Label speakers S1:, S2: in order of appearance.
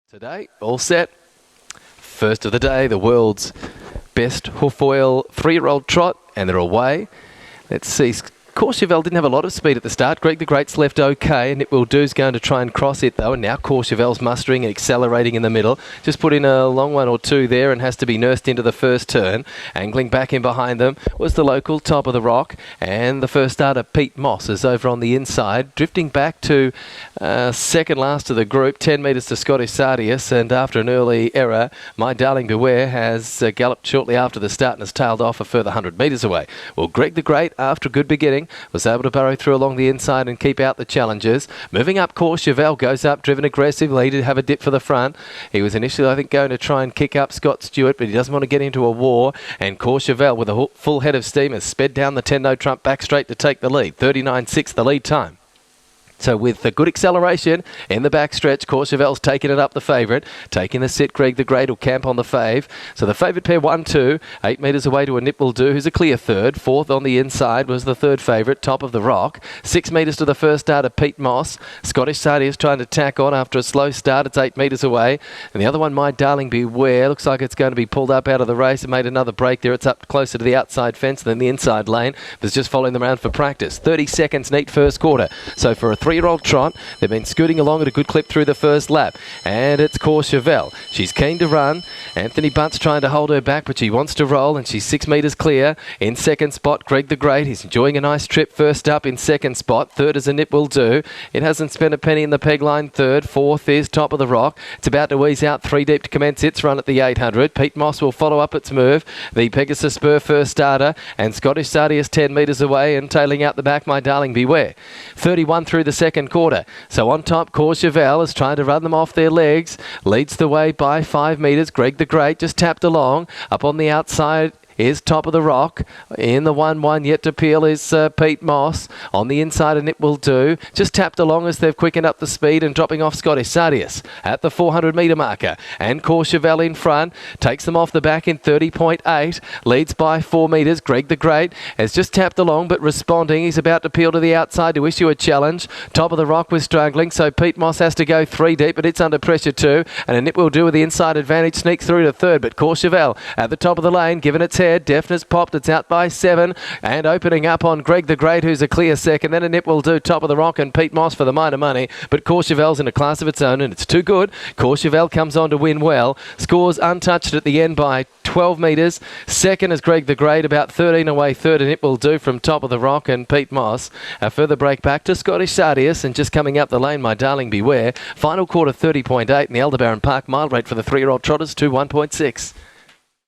S1: Today, all set. First of the day, the world's best hoof oil 3-year-old trot, and they're away. Let's see. COURCHEVEL didn't have a lot of speed at the start. Greg the Great's left okay, and It Will Do's going to try and cross it though, and now COURCHEVEL's mustering and accelerating in the middle. Just put in a long one or two there and has to be nursed into the first turn. Angling back in behind them was the local Top of the Rock, and the first starter Pete Moss is over on the inside, drifting back to second last of the group, 10 metres to Scottish Sardius, and after an early error, My Darling Beware has galloped shortly after the start and has tailed off a further 100 metres away. Well, Greg the Great, after a good beginning, was able to burrow through along the inside and keep out the challengers. Moving up, COURCHEVEL goes up, driven aggressively to have a dip for the front. He was initially, I think, going to try and kick up Scott Stewart, but he doesn't want to get into a war. And COURCHEVEL, with a full head of steam, has sped down the 10-no trump back straight to take the lead. 39.6 the lead time. So with a good acceleration in the backstretch, COURCHEVEL's taking it up the favourite. Taking the sit, Greg the Great will camp on the fave. So the favourite pair 1-2, 8 metres away to a It Will Do, who's a clear third. Fourth on the inside was the third favourite, Top of the Rock. 6 metres to the first starter, Pete Moss. Scottish Sardius trying to tack on after a slow start. It's 8 metres away. And the other one, My Darling Beware, looks like it's going to be pulled up out of the race and made another break there. It's up closer to the outside fence than the inside lane. But it's just following them around for practice. 30 seconds neat first quarter. So for a 3-year-old trot, they've been scooting along at a good clip through the first lap, and it's COURCHEVEL. She's keen to run. Anthony Butt's trying to hold her back, but she wants to roll, and she's 6 metres clear. In second spot, Greg the Great. He's enjoying a nice trip first up in second spot. Third is a It Will Do. It hasn't spent a penny in the peg line. Third. Fourth is Top of the Rock. It's about to ease out 3 deep to commence its run at the 800. Pete Moss will follow up its move. The Pegasus Spur first starter, and Scottish Sardius 10 metres away and tailing out the back, My Darling Beware. 31 through the second quarter. So on top, COURCHEVEL is trying to run them off their legs. Leads the way by 5 metres. Greg the Great just tapped along. Up on the outside is Top of the Rock. In the 1-1 yet to peel is Pete Moss. On the inside, and It Will Do. Just tapped along as they've quickened up the speed and dropping off Scottish Sardius at the 400 metre marker. And COURCHEVEL in front. Takes them off the back in 30.8. Leads by 4 metres. Greg the Great has just tapped along but responding. He's about to peel to the outside to issue a challenge. Top of the Rock was struggling, so Pete Moss has to go 3 deep, but it's under pressure too. And It Will Do with the inside advantage sneaks through to third, but COURCHEVEL at the top of the lane, giving its head. Deafness popped, it's out by 7, and opening up on Greg the Great, who's a clear second. Then It Will Do, Top of the Rock, and Pete Moss for the minor money. But COURCHEVEL's in a class of its own, and it's too good. COURCHEVEL comes on to win well. Scores untouched at the end by 12 metres. Second is Greg the Great, about 13 away. Third, and It Will Do from Top of the Rock and Pete Moss. A further break back to Scottish Sardius, and just coming up the lane, My Darling Beware. Final quarter 30.8, and the Aldebaran Park mile rate for the 3-year-old trotters to 1.6.